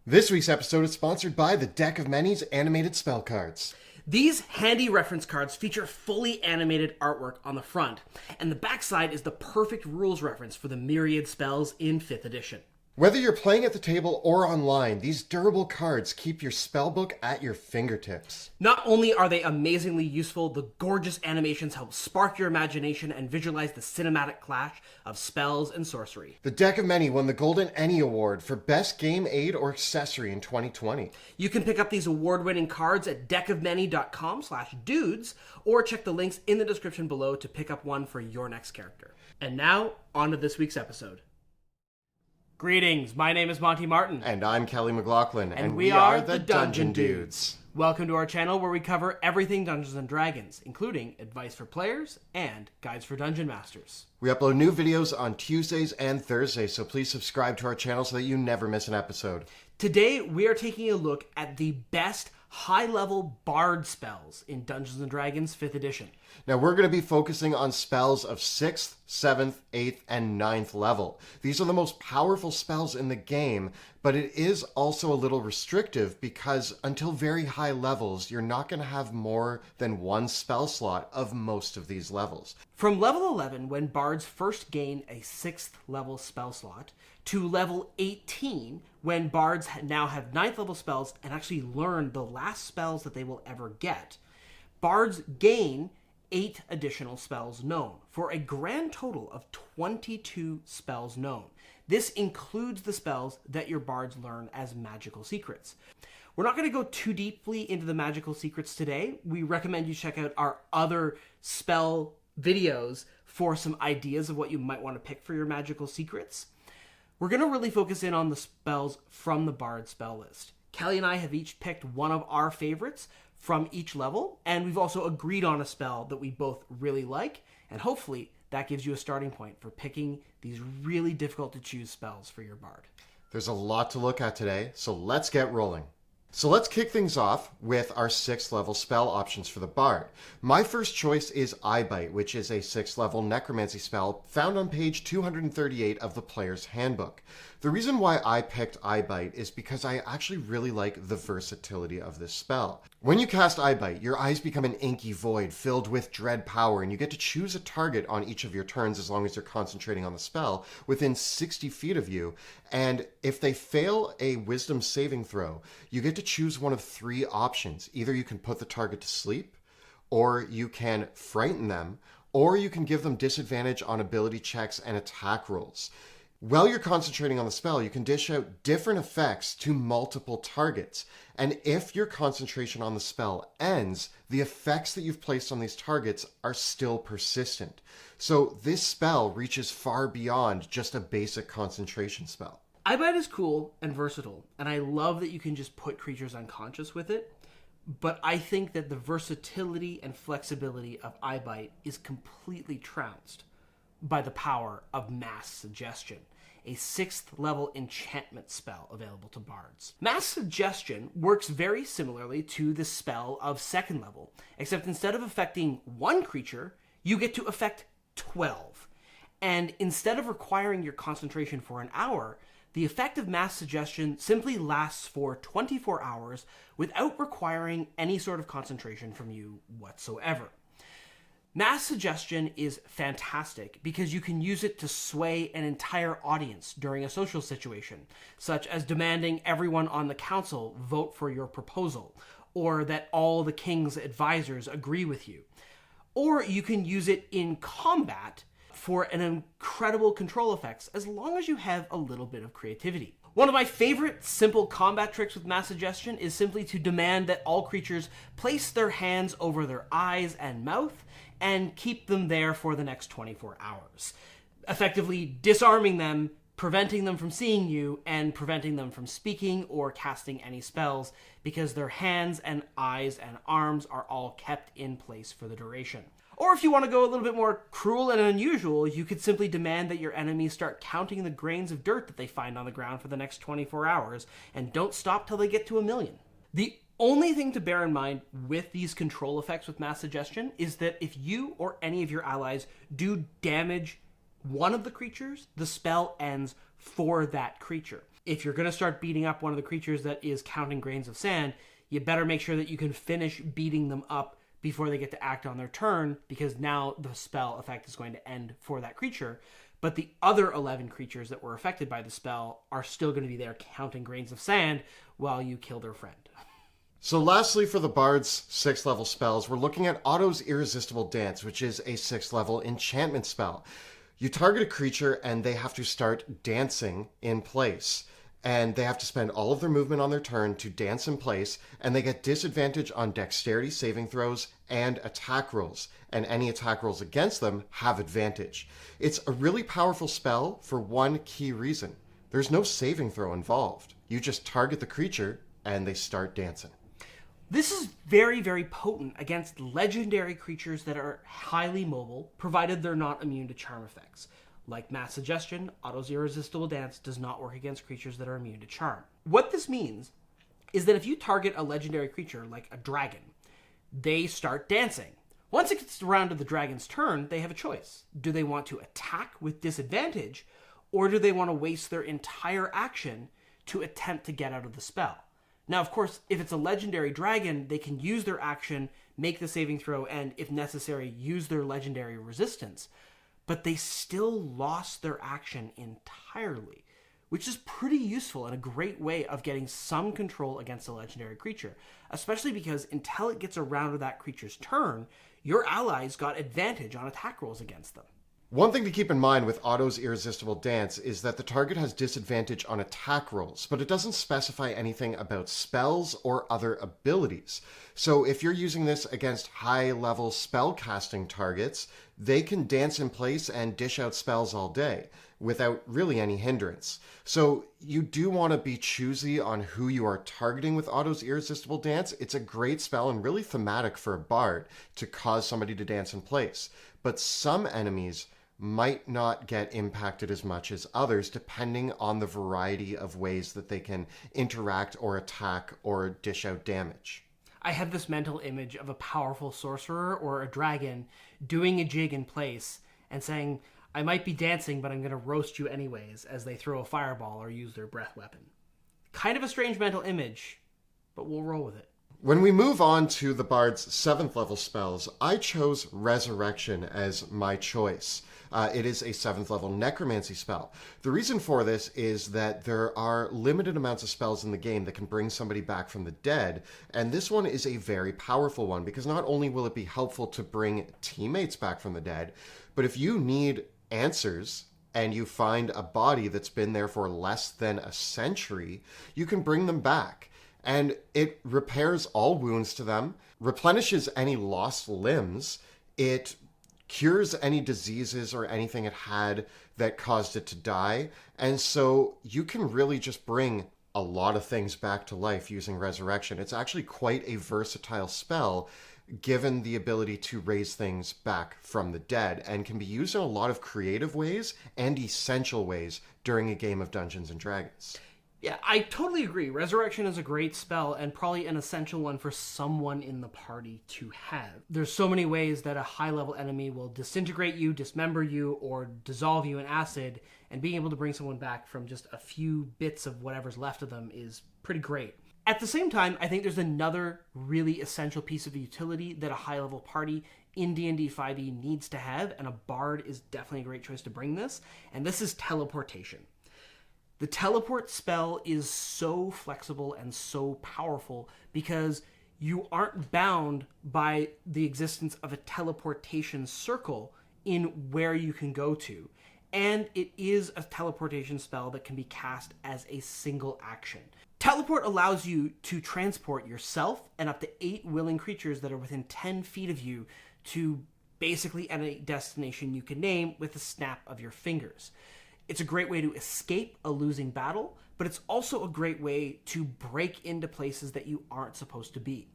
This week's episode is sponsored by the Deck of Many's animated spell cards. These handy reference cards feature fully animated artwork on the front, and the backside is the perfect rules reference for the myriad spells in 5th edition. Whether you're playing at the table or online, these durable cards keep your spellbook at your fingertips. Not only are they amazingly useful, the gorgeous animations help spark your imagination and visualize the cinematic clash of spells and sorcery. The Deck of Many won the Golden Any Award for Best Game Aid or Accessory in 2020. You can pick up these award-winning cards at deckofmany.com/dudes, or check the links in the description below to pick up one for your next character. And now, on to this week's episode. Greetings, my name is Monty Martin. And I'm Kelly McLaughlin, and we are the Dungeon Dudes. Welcome to our channel where we cover everything Dungeons & Dragons, including advice for players and guides for Dungeon Masters. We upload new videos on Tuesdays and Thursdays, so please subscribe to our channel so that you never miss an episode. Today, we are taking a look at the best high-level bard spells in Dungeons & Dragons 5th edition. Now, we're going to be focusing on spells of 6th, 7th, 8th, and 9th level. These are the most powerful spells in the game, but it is also a little restrictive because until very high levels, you're not going to have more than one spell slot of most of these levels. From level 11, when bards first gain a 6th level spell slot, to level 18, when bards now have 9th level spells and actually learn the last spells that they will ever get, bards gain 8 additional spells known, for a grand total of 22 spells known. This includes the spells that your bards learn as magical secrets. We're not going to go too deeply into the magical secrets today. We recommend you check out our other spell videos for some ideas of what you might want to pick for your magical secrets. We're going to really focus in on the spells from the bard spell list. Kelly and I have each picked one of our favorites from each level, and we've also agreed on a spell that we both really like, and hopefully that gives you a starting point for picking these really difficult to choose spells for your bard. There's a lot to look at today, so let's get rolling. So let's kick things off with our 6th level spell options for the bard. My first choice is Eye Bite, which is a 6th level necromancy spell found on page 238 of the player's handbook. The reason why I picked Eye Bite is because I actually really like the versatility of this spell. When you cast Eye Bite, your eyes become an inky void filled with dread power, and you get to choose a target on each of your turns as long as you're concentrating on the spell within 60 feet of you. And if they fail a wisdom saving throw, you get to choose one of 3 options. Either you can put the target to sleep, or you can frighten them, or you can give them disadvantage on ability checks and attack rolls. While you're concentrating on the spell, you can dish out different effects to multiple targets. And if your concentration on the spell ends, the effects that you've placed on these targets are still persistent. So this spell reaches far beyond just a basic concentration spell. Eye Bite is cool and versatile, and I love that you can just put creatures unconscious with it, but I think that the versatility and flexibility of Eye Bite is completely trounced by the power of Mass Suggestion, a 6th level enchantment spell available to bards. Mass Suggestion works very similarly to the spell of 2nd level, except instead of affecting one creature, you get to affect 12. And instead of requiring your concentration for an hour, the effect of Mass Suggestion simply lasts for 24 hours without requiring any sort of concentration from you whatsoever. Mass Suggestion is fantastic because you can use it to sway an entire audience during a social situation, such as demanding everyone on the council vote for your proposal, or that all the king's advisors agree with you. Or you can use it in combat for an incredible control effects as long as you have a little bit of creativity. One of my favorite simple combat tricks with Mass Suggestion is simply to demand that all creatures place their hands over their eyes and mouth and keep them there for the next 24 hours, effectively disarming them, preventing them from seeing you, and preventing them from speaking or casting any spells because their hands and eyes and arms are all kept in place for the duration. Or if you want to go a little bit more cruel and unusual, you could simply demand that your enemies start counting the grains of dirt that they find on the ground for the next 24 hours, and don't stop till they get to 1,000,000. The only thing to bear in mind with these control effects with Mass Suggestion is that if you or any of your allies do damage one of the creatures, the spell ends for that creature. If you're going to start beating up one of the creatures that is counting grains of sand, you better make sure that you can finish beating them up before they get to act on their turn, because now the spell effect is going to end for that creature. But the other 11 creatures that were affected by the spell are still going to be there counting grains of sand while you kill their friend. So lastly, for the Bard's 6th level spells, we're looking at Otto's Irresistible Dance, which is a 6th level enchantment spell. You target a creature and they have to start dancing in place. And they have to spend all of their movement on their turn to dance in place, and they get disadvantage on dexterity saving throws and attack rolls, and any attack rolls against them have advantage. It's a really powerful spell for one key reason. There's no saving throw involved. You just target the creature and they start dancing. This is very, very potent against legendary creatures that are highly mobile, provided they're not immune to charm effects. Like Mass Suggestion, Otto's Irresistible Dance does not work against creatures that are immune to charm. What this means is that if you target a legendary creature like a dragon, they start dancing. Once it gets around to the dragon's turn, they have a choice. Do they want to attack with disadvantage, or do they want to waste their entire action to attempt to get out of the spell? Now, of course, if it's a legendary dragon, they can use their action, make the saving throw, and, if necessary, use their legendary resistance. But they still lost their action entirely, which is pretty useful and a great way of getting some control against a legendary creature, especially because until it gets around to that creature's turn, your allies got advantage on attack rolls against them. One thing to keep in mind with Otto's Irresistible Dance is that the target has disadvantage on attack rolls, but it doesn't specify anything about spells or other abilities. So if you're using this against high-level spell-casting targets, they can dance in place and dish out spells all day without really any hindrance. So you do want to be choosy on who you are targeting with Otto's Irresistible Dance. It's a great spell and really thematic for a bard to cause somebody to dance in place. But some enemies might not get impacted as much as others, depending on the variety of ways that they can interact or attack or dish out damage. I have this mental image of a powerful sorcerer or a dragon doing a jig in place and saying, I might be dancing, but I'm going to roast you anyways, as they throw a fireball or use their breath weapon. Kind of a strange mental image, but we'll roll with it. When we move on to the Bard's 7th level spells, I chose Resurrection as my choice. It is a 7th level necromancy spell. The reason for this is that there are limited amounts of spells in the game that can bring somebody back from the dead, and this one is a very powerful one because not only will it be helpful to bring teammates back from the dead, but if you need answers and you find a body that's been there for less than a century, you can bring them back. And it repairs all wounds to them, replenishes any lost limbs, it cures any diseases or anything it had that caused it to die. And so you can really just bring a lot of things back to life using Resurrection. It's actually quite a versatile spell, given the ability to raise things back from the dead, and can be used in a lot of creative ways and essential ways during a game of Dungeons and Dragons. Yeah, I totally agree. Resurrection is a great spell and probably an essential one for someone in the party to have. There's so many ways that a high-level enemy will disintegrate you, dismember you, or dissolve you in acid, and being able to bring someone back from just a few bits of whatever's left of them is pretty great. At the same time, I think there's another really essential piece of utility that a high-level party in D&D 5e needs to have, and a bard is definitely a great choice to bring this, and this is teleportation. The teleport spell is so flexible and so powerful because you aren't bound by the existence of a teleportation circle in where you can go to. And it is a teleportation spell that can be cast as a single action. Teleport allows you to transport yourself and up to 8 willing creatures that are within 10 feet of you to basically any destination you can name with a snap of your fingers. It's a great way to escape a losing battle, but it's also a great way to break into places that you aren't supposed to be.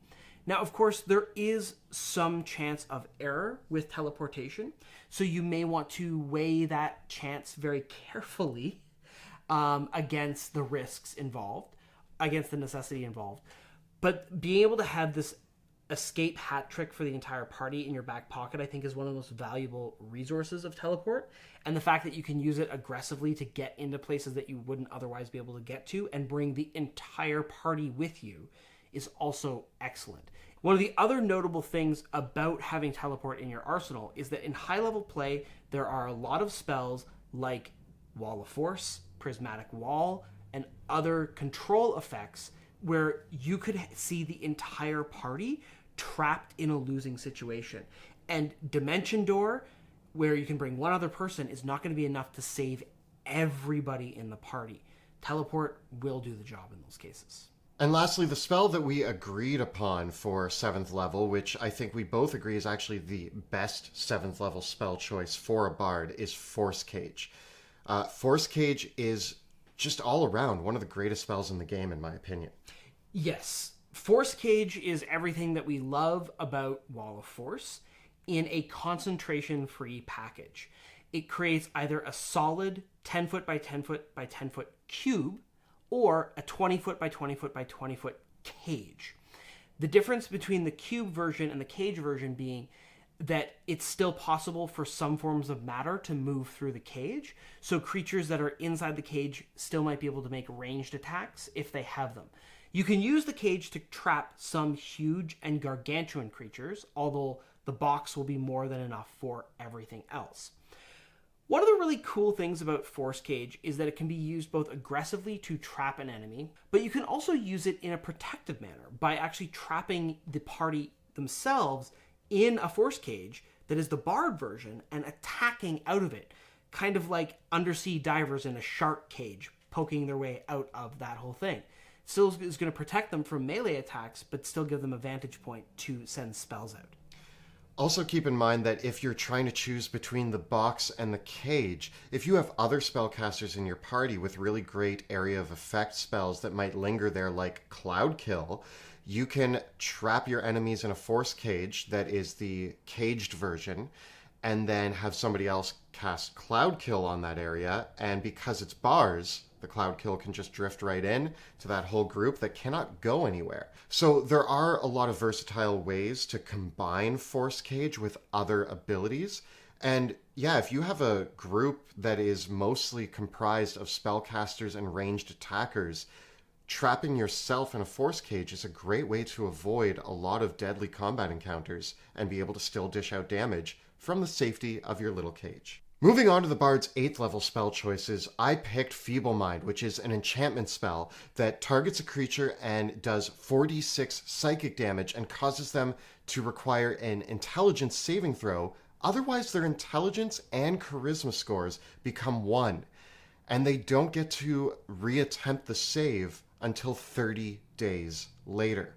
Now, of course, there is some chance of error with teleportation, so you may want to weigh that chance very carefully against the risks involved, against the necessity involved. But being able to have this escape hat trick for the entire party in your back pocket, I think, is one of the most valuable resources of teleport. And the fact that you can use it aggressively to get into places that you wouldn't otherwise be able to get to and bring the entire party with you is also excellent. One of the other notable things about having teleport in your arsenal is that in high-level play, there are a lot of spells like Wall of Force, Prismatic Wall, and other control effects where you could see the entire party trapped in a losing situation. And Dimension Door, where you can bring one other person, is not going to be enough to save everybody in the party. Teleport will do the job in those cases. And lastly, the spell that we agreed upon for 7th level, which I think we both agree is actually the best 7th level spell choice for a bard, is Force Cage. Force Cage is just all around one of the greatest spells in the game, in my opinion. Yes. Force Cage is everything that we love about Wall of Force in a concentration-free package. It creates either a solid 10 foot by 10 foot by 10 foot cube or a 20 foot by 20 foot by 20 foot cage. The difference between the cube version and the cage version being that it's still possible for some forms of matter to move through the cage, so creatures that are inside the cage still might be able to make ranged attacks if they have them. You can use the cage to trap some huge and gargantuan creatures, although the box will be more than enough for everything else. One of the really cool things about Force Cage is that it can be used both aggressively to trap an enemy, but you can also use it in a protective manner by actually trapping the party themselves in a Force Cage that is the Bard version and attacking out of it, kind of like undersea divers in a shark cage, poking their way out of that whole thing. Still is going to protect them from melee attacks, but still give them a vantage point to send spells out. Also keep in mind that if you're trying to choose between the box and the cage, if you have other spellcasters in your party with really great area of effect spells that might linger there like Cloud Kill, you can trap your enemies in a Force Cage that is the caged version, and then have somebody else cast Cloud Kill on that area, and because it's bars, the Cloud Kill can just drift right in to that whole group that cannot go anywhere. So there are a lot of versatile ways to combine Force Cage with other abilities. And yeah, if you have a group that is mostly comprised of spellcasters and ranged attackers, trapping yourself in a Force Cage is a great way to avoid a lot of deadly combat encounters and be able to still dish out damage from the safety of your little cage. Moving on to the Bard's 8th level spell choices, I picked Feeble Mind, which is an enchantment spell that targets a creature and does 4d6 psychic damage and causes them to require an intelligence saving throw. Otherwise, their intelligence and charisma scores become 1, and they don't get to reattempt the save until 30 days later.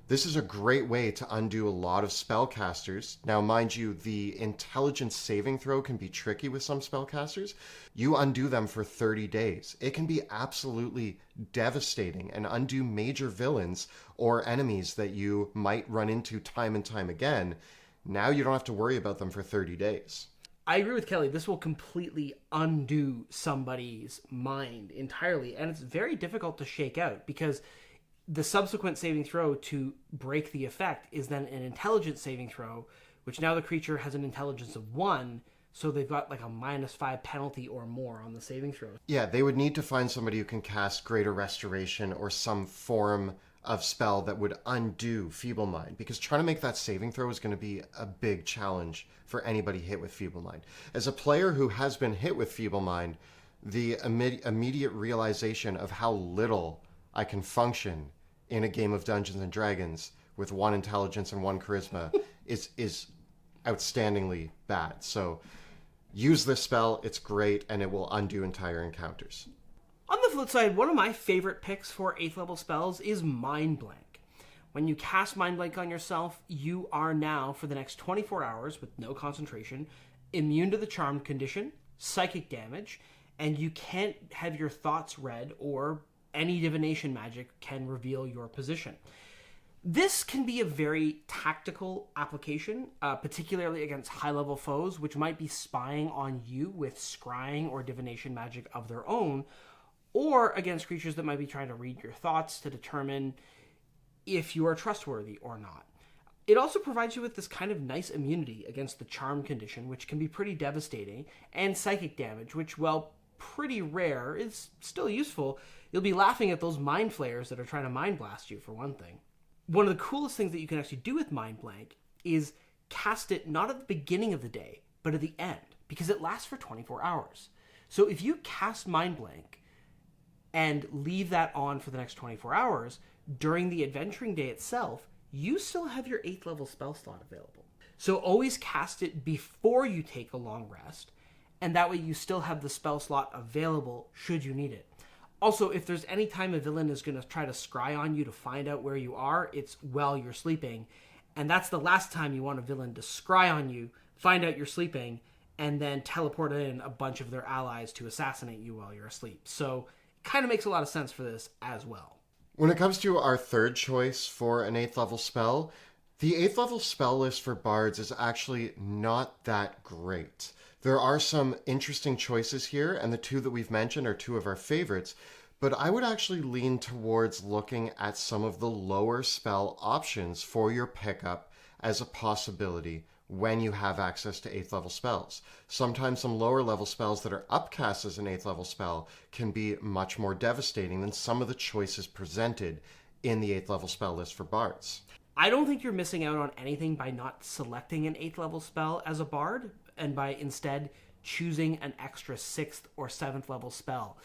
This is a great way to undo a lot of spellcasters. Now, mind you, the intelligence saving throw can be tricky with some spellcasters. You undo them for 30 days. It can be absolutely devastating and undo major villains or enemies that you might run into time and time again. Now you don't have to worry about them for 30 days. I agree with Kelly. This will completely undo somebody's mind entirely, and it's very difficult to shake out because the subsequent saving throw to break the effect is then an intelligence saving throw, which now the creature has an intelligence of 1, so they've got like a -5 penalty or more on the saving throw. Yeah, they would need to find somebody who can cast Greater Restoration or some form of spell that would undo Feeble Mind, because trying to make that saving throw is going to be a big challenge for anybody hit with Feeble Mind. As a player who has been hit with Feeble Mind, the immediate realization of how little I can function in a game of Dungeons and Dragons with 1 intelligence and 1 charisma is outstandingly bad. So use this spell, it's great, and it will undo entire encounters. On the flip side, one of my favorite picks for 8th level spells is Mind Blank. When you cast Mind Blank on yourself, you are now, for the next 24 hours with no concentration, immune to the charmed condition, psychic damage, and you can't have your thoughts read, or any divination magic can reveal your position. This can be a very tactical application, particularly against high-level foes, which might be spying on you with scrying or divination magic of their own, or against creatures that might be trying to read your thoughts to determine if you are trustworthy or not. It also provides you with this kind of nice immunity against the charm condition, which can be pretty devastating, and psychic damage, which, while pretty rare, is still useful. You'll be laughing at those mind flayers that are trying to mind blast you, for one thing. One of the coolest things that you can actually do with Mind Blank is cast it not at the beginning of the day, but at the end, because it lasts for 24 hours. So if you cast Mind Blank and leave that on for the next 24 hours, during the adventuring day itself, you still have your 8th level spell slot available. So always cast it before you take a long rest, and that way you still have the spell slot available should you need it. Also, if there's any time a villain is going to try to scry on you to find out where you are, it's while you're sleeping. And that's the last time you want a villain to scry on you, find out you're sleeping, and then teleport in a bunch of their allies to assassinate you while you're asleep. So it kind of makes a lot of sense for this as well. When it comes to our third choice for an 8th level spell, the 8th level spell list for bards is actually not that great. There are some interesting choices here, and the two that we've mentioned are two of our favorites, but I would actually lean towards looking at some of the lower spell options for your pickup as a possibility when you have access to 8th level spells. Sometimes some lower level spells that are upcast as an 8th level spell can be much more devastating than some of the choices presented in the 8th level spell list for bards. I don't think you're missing out on anything by not selecting an 8th level spell as a bard, and by instead choosing an extra 6th or 7th level spell.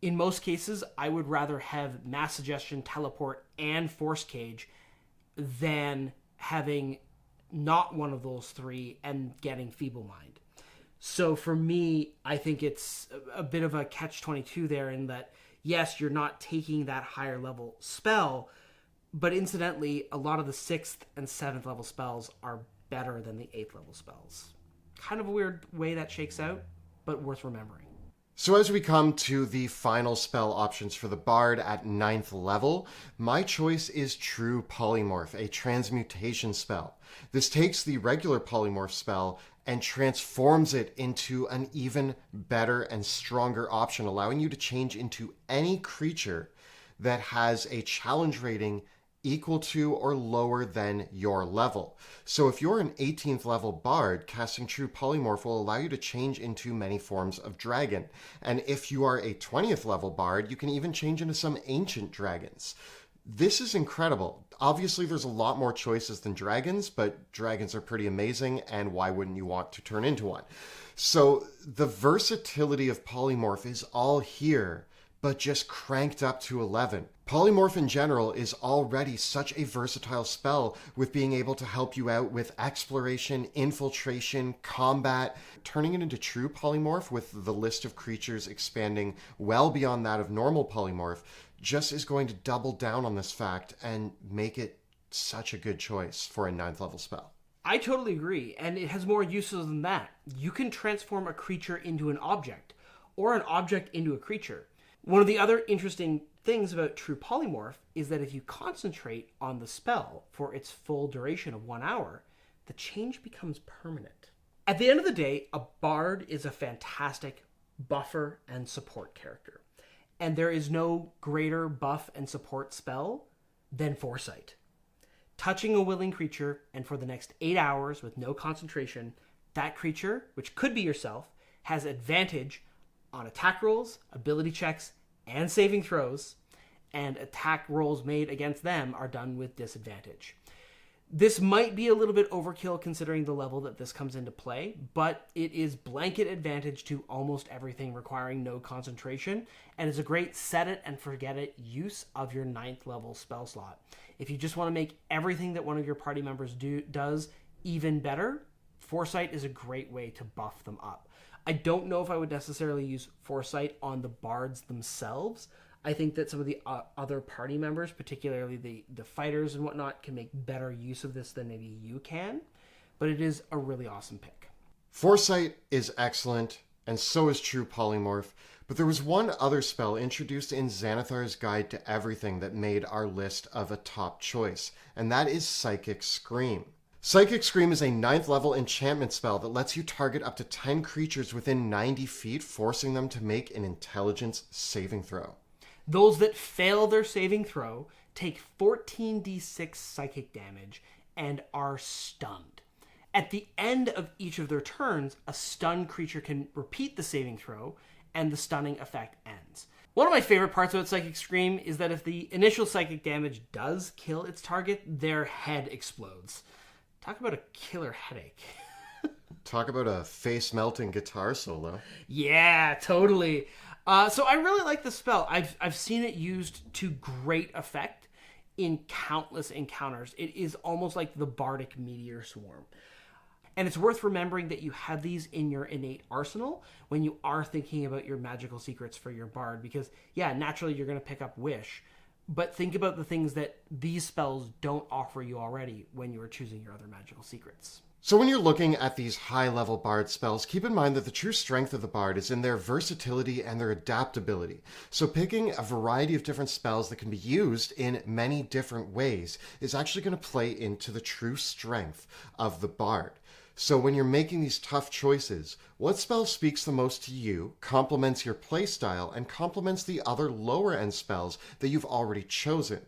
In most cases, I would rather have Mass Suggestion, Teleport, and Force Cage than having not one of those three and getting Feeble Mind. So for me, I think it's a bit of a catch-22 there in that, yes, you're not taking that higher level spell, but incidentally, a lot of the 6th and 7th level spells are better than the 8th level spells. Kind of a weird way that shakes out, but worth remembering. So as we come to the final spell options for the Bard at 9th level, my choice is True Polymorph, a transmutation spell. This takes the regular polymorph spell and transforms it into an even better and stronger option, allowing you to change into any creature that has a challenge rating equal to or lower than your level. So if you're an 18th level bard, casting True Polymorph will allow you to change into many forms of dragon. And if you are a 20th level bard, you can even change into some ancient dragons. This is incredible. Obviously, there's a lot more choices than dragons, but dragons are pretty amazing, and why wouldn't you want to turn into one? So the versatility of Polymorph is all here, but just cranked up to 11. Polymorph in general is already such a versatile spell, with being able to help you out with exploration, infiltration, combat. Turning it into True Polymorph with the list of creatures expanding well beyond that of normal Polymorph just is going to double down on this fact and make it such a good choice for a 9th level spell. I totally agree, and it has more uses than that. You can transform a creature into an object, or an object into a creature. One of the other interesting things about True Polymorph is that if you concentrate on the spell for its full duration of 1 hour, the change becomes permanent. At the end of the day, a bard is a fantastic buffer and support character. And there is no greater buff and support spell than Foresight. Touching a willing creature, and for the next 8 hours with no concentration, that creature, which could be yourself, has advantage on attack rolls, ability checks, and saving throws, and attack rolls made against them are done with disadvantage. This might be a little bit overkill considering the level that this comes into play, but it is blanket advantage to almost everything requiring no concentration, and is a great set it and forget it use of your 9th level spell slot. If you just want to make everything that one of your party members does even better, Foresight is a great way to buff them up. I don't know if I would necessarily use Foresight on the bards themselves. I think that some of the other party members, particularly the fighters and whatnot, can make better use of this than maybe you can. But it is a really awesome pick. Foresight is excellent, and so is True Polymorph. But there was one other spell introduced in Xanathar's Guide to Everything that made our list of a top choice, and that is Psychic Scream. Psychic Scream is a 9th level enchantment spell that lets you target up to 10 creatures within 90 feet, forcing them to make an intelligence saving throw. Those that fail their saving throw take 14d6 psychic damage and are stunned. At the end of each of their turns, a stunned creature can repeat the saving throw, and the stunning effect ends. One of my favorite parts about Psychic Scream is that if the initial psychic damage does kill its target, their head explodes. Talk about a killer headache. Talk about a face-melting guitar solo. Yeah, totally. So I really like the spell. I've seen it used to great effect in countless encounters. It is almost like the Bardic Meteor Swarm. And it's worth remembering that you have these in your innate arsenal when you are thinking about your magical secrets for your bard. Because, yeah, naturally you're going to pick up Wish. But think about the things that these spells don't offer you already when you are choosing your other magical secrets. So when you're looking at these high-level bard spells, keep in mind that the true strength of the bard is in their versatility and their adaptability. So picking a variety of different spells that can be used in many different ways is actually going to play into the true strength of the bard. So when you're making these tough choices, what spell speaks the most to you, complements your playstyle, and complements the other lower-end spells that you've already chosen?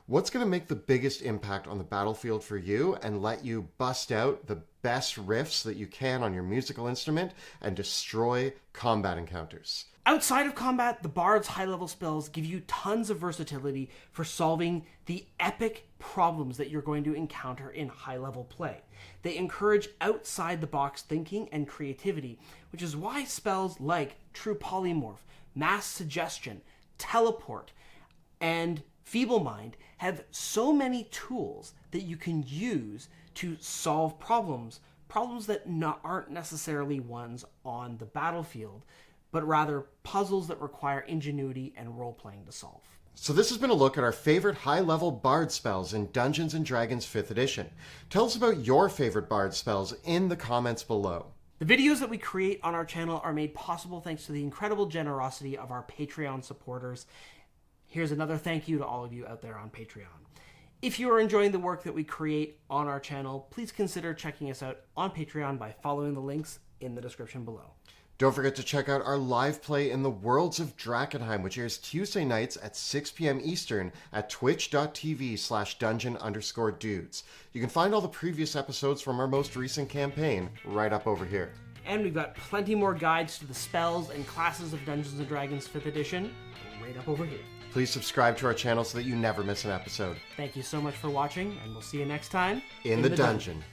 What's going to make the biggest impact on the battlefield for you and let you bust out the best riffs that you can on your musical instrument and destroy combat encounters? Outside of combat, the Bard's high-level spells give you tons of versatility for solving the epic problems that you're going to encounter in high-level play. They encourage outside-the-box thinking and creativity, which is why spells like True Polymorph, Mass Suggestion, Teleport, and Feeble Mind have so many tools that you can use to solve problems that aren't necessarily ones on the battlefield, but rather puzzles that require ingenuity and role-playing to solve. So this has been a look at our favorite high-level bard spells in Dungeons & Dragons 5th edition. Tell us about your favorite bard spells in the comments below. The videos that we create on our channel are made possible thanks to the incredible generosity of our Patreon supporters. Here's another thank you to all of you out there on Patreon. If you are enjoying the work that we create on our channel, please consider checking us out on Patreon by following the links in the description below. Don't forget to check out our live play in the Worlds of Drakkenheim, which airs Tuesday nights at 6 p.m. Eastern at twitch.tv/dungeon_dudes. You can find all the previous episodes from our most recent campaign right up over here. And we've got plenty more guides to the spells and classes of Dungeons & Dragons 5th edition right up over here. Please subscribe to our channel so that you never miss an episode. Thank you so much for watching, and we'll see you next time in the dungeon.